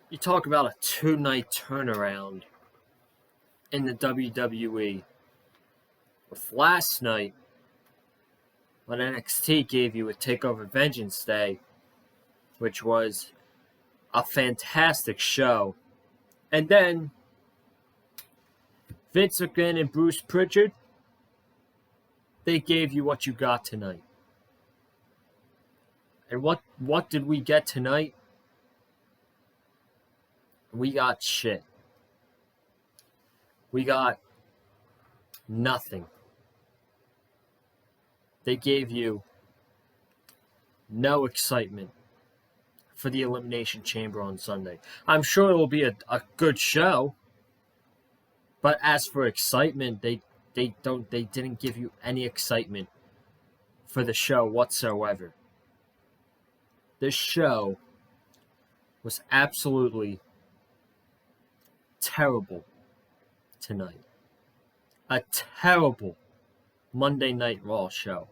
You talk about a 2-night turnaround in the WWE. With last night, when NXT gave you a TakeOver Vengeance Day, which was a fantastic show. And then Vince McMahon and Bruce Pritchard, they gave you what you got tonight. And what did we get tonight? We got shit. We got nothing. They gave you no excitement for the Elimination Chamber on Sunday. I'm sure it will be a good show, but as for excitement, they didn't give you any excitement for the show whatsoever. This show was absolutely terrible tonight. A terrible Monday Night Raw show.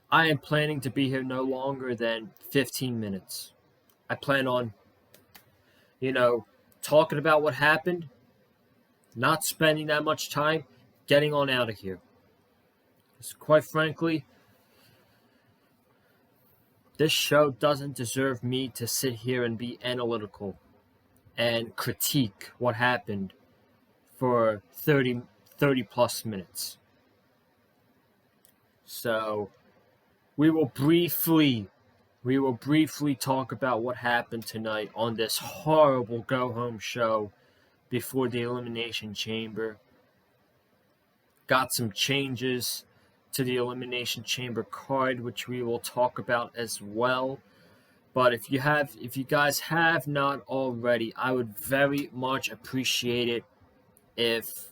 I am planning to be here no longer than 15 minutes. I plan on, talking about what happened, not spending that much time, getting on out of here. Because quite frankly, this show doesn't deserve me to sit here and be analytical and critique what happened for 30 plus minutes. So we will briefly talk about what happened tonight on this horrible go-home show before the Elimination Chamber. Got some changes to the Elimination Chamber card, which we will talk about as well. But if you guys have not already, I would very much appreciate it if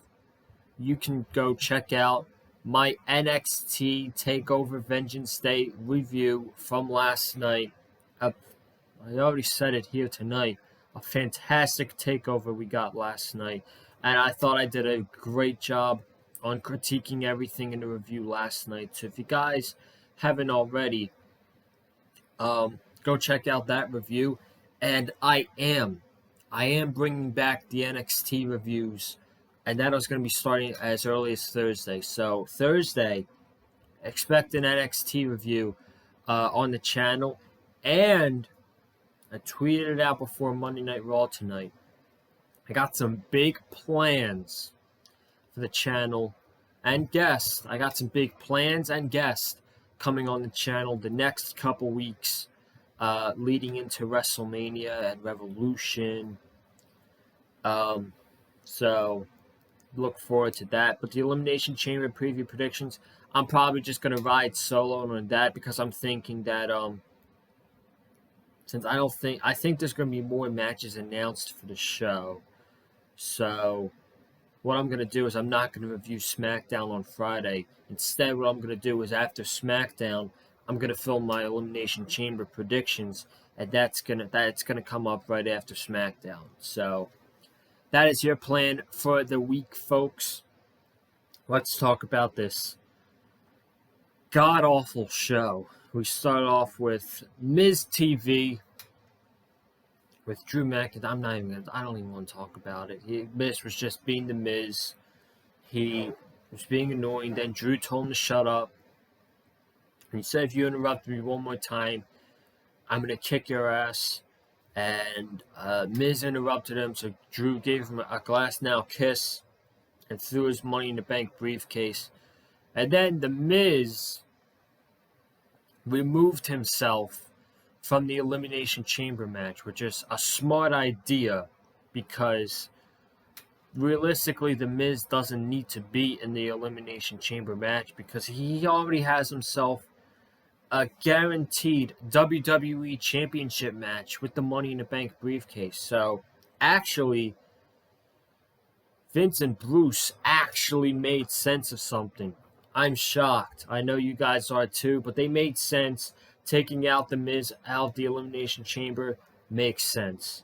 you can go check out my NXT TakeOver Vengeance Day review from last night. I already said it here tonight. A fantastic takeover we got last night. And I thought I did a great job on critiquing everything in the review last night. So if you guys haven't already, go check out that review. And I am bringing back the NXT reviews. And that is going to be starting as early as Thursday. So Thursday, expect an NXT review on the channel. And I tweeted it out before Monday Night Raw tonight. I got some big plans for the channel and guests. I got some big plans and guests coming on the channel the next couple weeks leading into WrestleMania and Revolution. So look forward to that. But the Elimination Chamber preview predictions, I'm probably just going to ride solo on that because I'm thinking that since I think there's going to be more matches announced for the show. So what I'm going to do is I'm not going to review SmackDown on Friday. Instead, what I'm going to do is after SmackDown, I'm going to film my Elimination Chamber predictions, and that's going to come up right after SmackDown. So that is your plan for the week, folks. Let's talk about this god-awful show. We start off with Miz TV with Drew McIntyre. I don't even want to talk about it. Miz was just being the Miz. He was being annoying. Then Drew told him to shut up. And he said, if you interrupt me one more time, I'm going to kick your ass. And Miz interrupted him, so Drew gave him a glass now kiss and threw his Money in the Bank briefcase. And then the Miz removed himself from the Elimination Chamber match, which is a smart idea because realistically the Miz doesn't need to be in the Elimination Chamber match because he already has himself a guaranteed WWE Championship match with the Money in the Bank briefcase. So, actually, Vince and Bruce actually made sense of something. I'm shocked. I know you guys are too, but they made sense. Taking out the Miz out of the Elimination Chamber makes sense.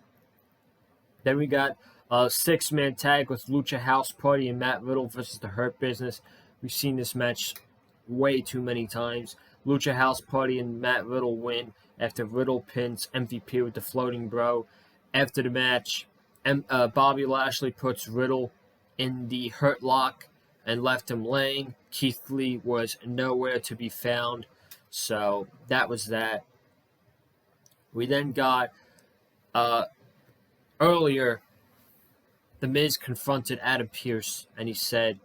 Then we got a 6-man tag with Lucha House Party and Matt Riddle versus the Hurt Business. We've seen this match way too many times. Lucha House Party and Matt Riddle win after Riddle pins MVP with the floating bro. After the match, Bobby Lashley puts Riddle in the Hurt Lock and left him laying. Keith Lee was nowhere to be found. So that was that. We then got earlier, The Miz confronted Adam Pearce, and he said,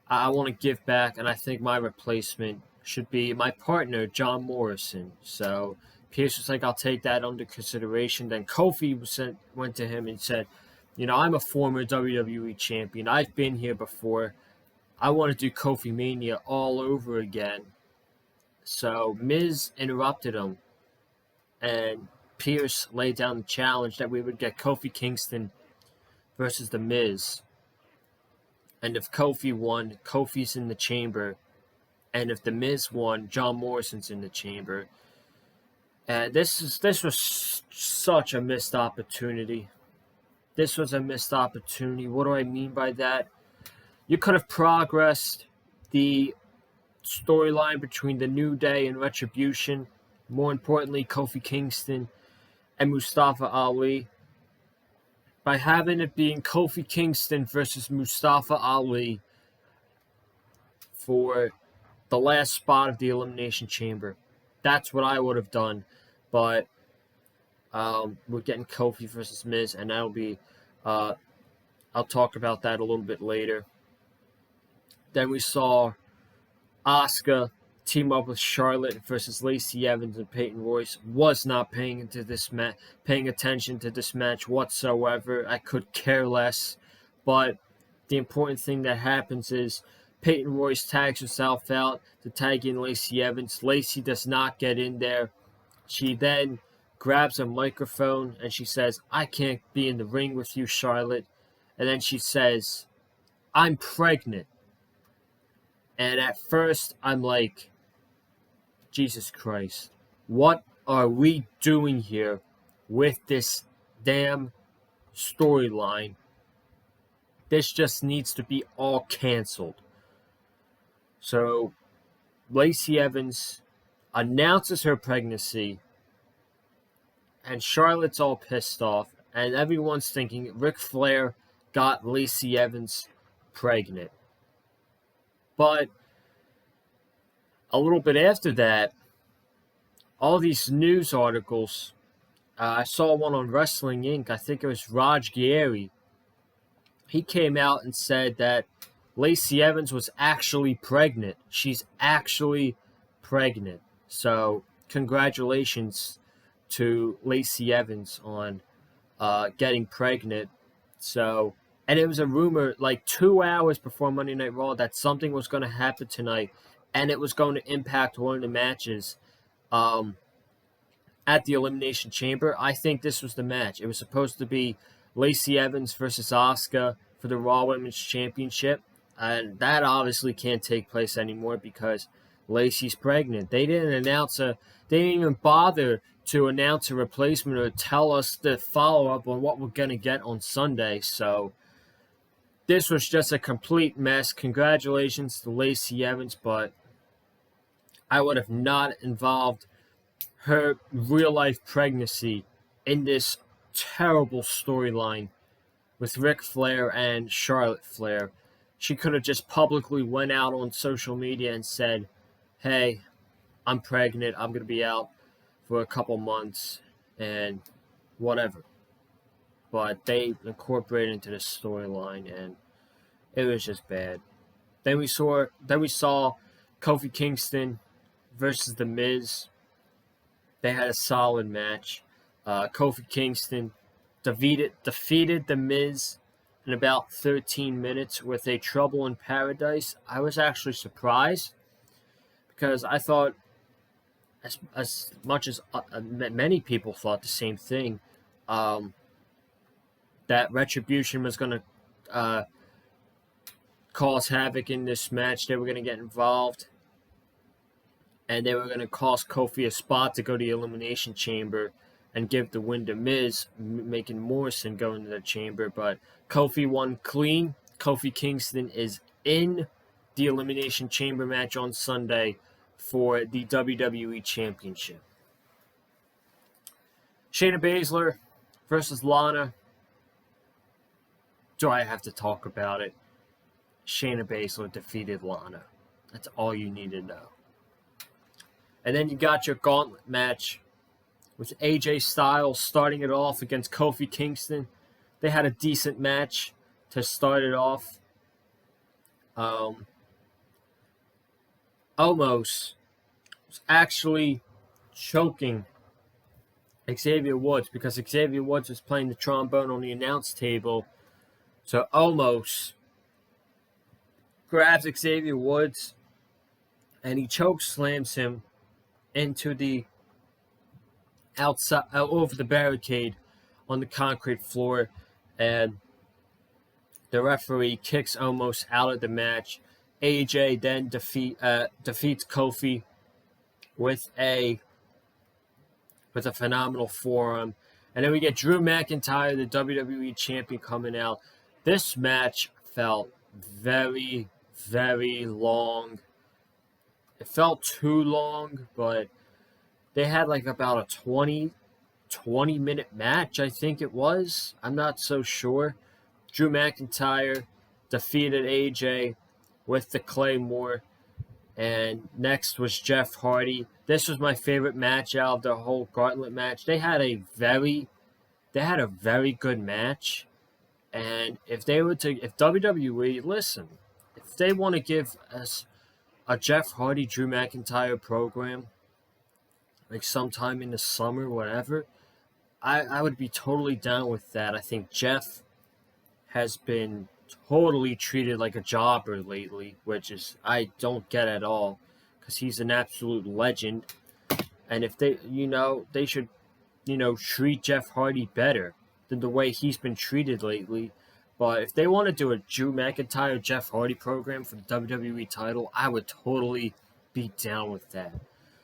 I want to give back, and I think my replacement should be my partner, John Morrison. So Pearce was like, I'll take that under consideration. Then Kofi went to him and said, I'm a former WWE champion. I've been here before. I want to do Kofi Mania all over again. So Miz interrupted him, and Pearce laid down the challenge that we would get Kofi Kingston versus The Miz. And if Kofi won, Kofi's in the chamber. And if The Miz won, John Morrison's in the chamber. And this was such a missed opportunity. This was a missed opportunity. What do I mean by that? You could have progressed the storyline between the New Day and Retribution. More importantly, Kofi Kingston and Mustafa Ali. By having it being Kofi Kingston versus Mustafa Ali for the last spot of the Elimination Chamber. That's what I would have done. But we're getting Kofi versus Miz, and that'll be... I'll talk about that a little bit later. Then we saw Asuka team up with Charlotte versus Lacey Evans and Peyton Royce. Was not paying attention to this match whatsoever. I could care less. But the important thing that happens is Peyton Royce tags herself out to tag in Lacey Evans. Lacey does not get in there. She then grabs a microphone and she says, I can't be in the ring with you, Charlotte. And then she says, I'm pregnant. And at first, I'm like, Jesus Christ, what are we doing here with this damn storyline? This just needs to be all canceled. So, Lacey Evans announces her pregnancy, and Charlotte's all pissed off, and everyone's thinking Ric Flair got Lacey Evans pregnant. But a little bit after that, all these news articles, I saw one on Wrestling Inc., I think it was Raj Gieri. He came out and said that Lacey Evans was actually pregnant. She's actually pregnant. So, congratulations to Lacey Evans on getting pregnant. So, and it was a rumor like 2 hours before Monday Night Raw that something was going to happen tonight, and it was going to impact one of the matches at the Elimination Chamber. I think this was the match. It was supposed to be Lacey Evans versus Asuka for the Raw Women's Championship, and that obviously can't take place anymore because Lacey's pregnant. They didn't even bother to announce a replacement or tell us the follow-up on what we're going to get on Sunday. So this was just a complete mess. Congratulations to Lacey Evans, but I would have not involved her real-life pregnancy in this terrible storyline with Ric Flair and Charlotte Flair. She could have just publicly went out on social media and said, hey, I'm pregnant, I'm going to be out for a couple months, and whatever. But they incorporated into the storyline, and it was just bad. Then we saw Kofi Kingston versus The Miz. They had a solid match. Kofi Kingston defeated The Miz in about 13 minutes with a Trouble in Paradise. I was actually surprised because I thought, as much as many people thought the same thing, that Retribution was going to cause havoc in this match. They were going to get involved, and they were going to cost Kofi a spot to go to the Elimination Chamber and give the win to Miz, making Morrison go into the chamber. But Kofi won clean. Kofi Kingston is in the Elimination Chamber match on Sunday for the WWE Championship. Shayna Baszler versus Lana. Do I have to talk about it? Shayna Baszler defeated Lana. That's all you need to know. And then you got your gauntlet match with AJ Styles starting it off against Kofi Kingston. They had a decent match to start it off. Almost was actually choking Xavier Woods because Xavier Woods was playing the trombone on the announce table. So Almost grabs Xavier Woods and he choke slams him into the outside over the barricade on the concrete floor, and the referee kicks Almost out of the match. AJ then defeats Kofi with a phenomenal forearm. And then we get Drew McIntyre, the WWE champion, coming out. This match felt very, very long. It felt too long, but they had like about a 20-minute match, I think it was. I'm not so sure. Drew McIntyre defeated AJ with the Claymore. And next was Jeff Hardy. This was my favorite match out of the whole gauntlet match. They had a very good match. And if WWE, listen, if they want to give us a Jeff Hardy Drew McIntyre program, like sometime in the summer, whatever, I would be totally down with that. I think Jeff has been totally treated like a jobber lately, which is I don't get at all, because he's an absolute legend. And if they should, treat Jeff Hardy better than the way he's been treated lately. But if they want to do a Drew McIntyre Jeff Hardy program for the WWE title, I would totally be down with that.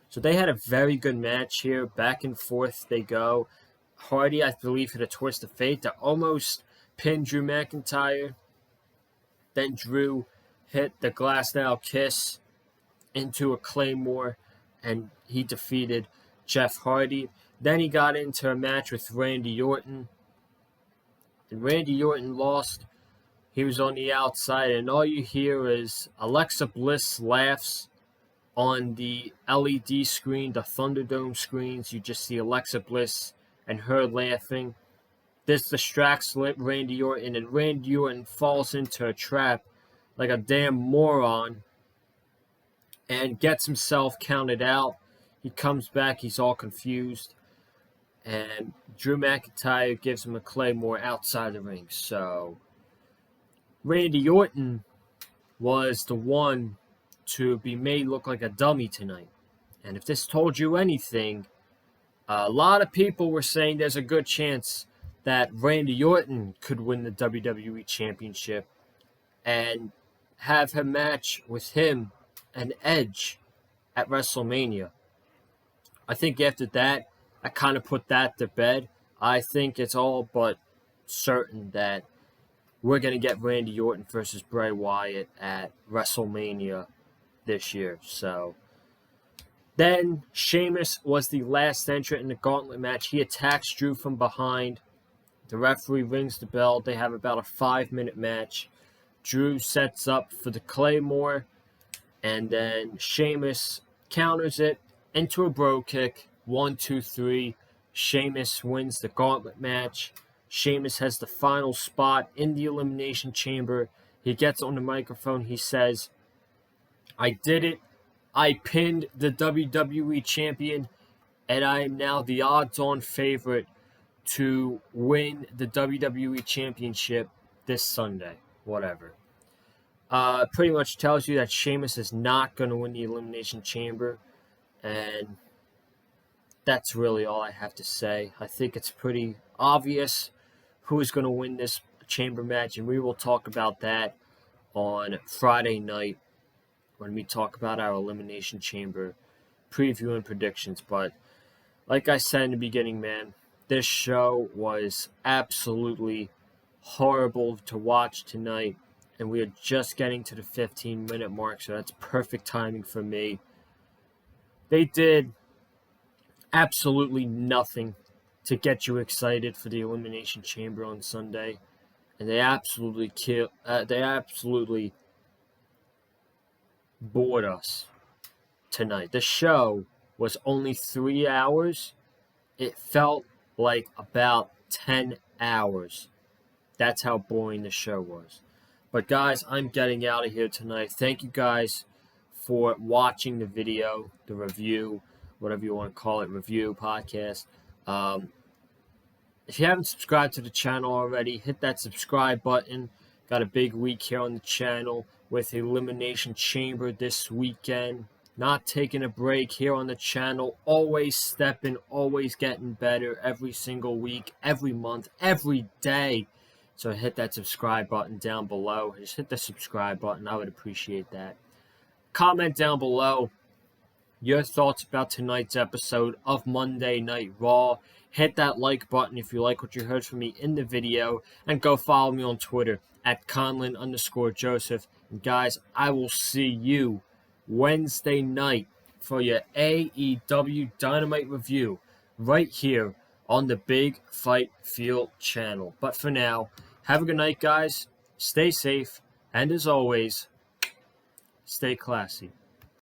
So they had a very good match here. Back and forth they go. Hardy, I believe, hit a twist of fate that almost pinned Drew McIntyre. Then Drew hit the Glass Now Kiss into a Claymore, and he defeated Jeff Hardy. Then he got into a match with Randy Orton, and Randy Orton lost. He was on the outside, and all you hear is Alexa Bliss laughs on the LED screen, the Thunderdome screens. You just see Alexa Bliss and her laughing. This distracts Randy Orton, and Randy Orton falls into a trap like a damn moron and gets himself counted out. He comes back, he's all confused, and Drew McIntyre gives him a Claymore outside the ring. So Randy Orton was the one to be made look like a dummy tonight. And if this told you anything, a lot of people were saying there's a good chance that Randy Orton could win the WWE Championship and have him match with him and Edge at WrestleMania. I think after that, I kind of put that to bed. I think it's all but certain that we're going to get Randy Orton versus Bray Wyatt at WrestleMania this year. So then Sheamus was the last entrant in the gauntlet match. He attacks Drew from behind. The referee rings the bell. They have about a 5-minute match. Drew sets up for the Claymore, and then Sheamus counters it into a bro kick. 1, 2, 3. Sheamus wins the gauntlet match. Sheamus has the final spot in the Elimination Chamber. He gets on the microphone. He says, "I did it. I pinned the WWE Champion, and I am now the odds-on favorite to win the WWE Championship this Sunday." Whatever. Pretty much tells you that Sheamus is not going to win the Elimination Chamber, and that's really all I have to say. I think it's pretty obvious who is going to win this chamber match, and we will talk about that on Friday night when we talk about our Elimination Chamber preview and predictions. But like I said in the beginning, man, this show was absolutely horrible to watch tonight, and we are just getting to the 15-minute mark, so that's perfect timing for me They did absolutely nothing to get you excited for the Elimination Chamber on Sunday, and they absolutely bored us tonight. The show was only 3 hours. It felt like about 10 hours. That's how boring the show was. But guys, I'm getting out of here tonight. Thank you guys for watching the video, the review, whatever you want to call it, review, podcast. If you haven't subscribed to the channel already, hit that subscribe button. Got a big week here on the channel with Elimination Chamber this weekend. Not taking a break here on the channel. Always stepping, always getting better every single week, every month, every day. So hit that subscribe button down below. Just hit the subscribe button. I would appreciate that. Comment down below your thoughts about tonight's episode of Monday Night Raw. Hit that like button if you like what you heard from me in the video. And go follow me on Twitter at Conlin_Joseph. And guys, I will see you Wednesday night for your AEW Dynamite review right here on the Big Fight Field channel. But for now, have a good night, guys. Stay safe. And as always, stay classy.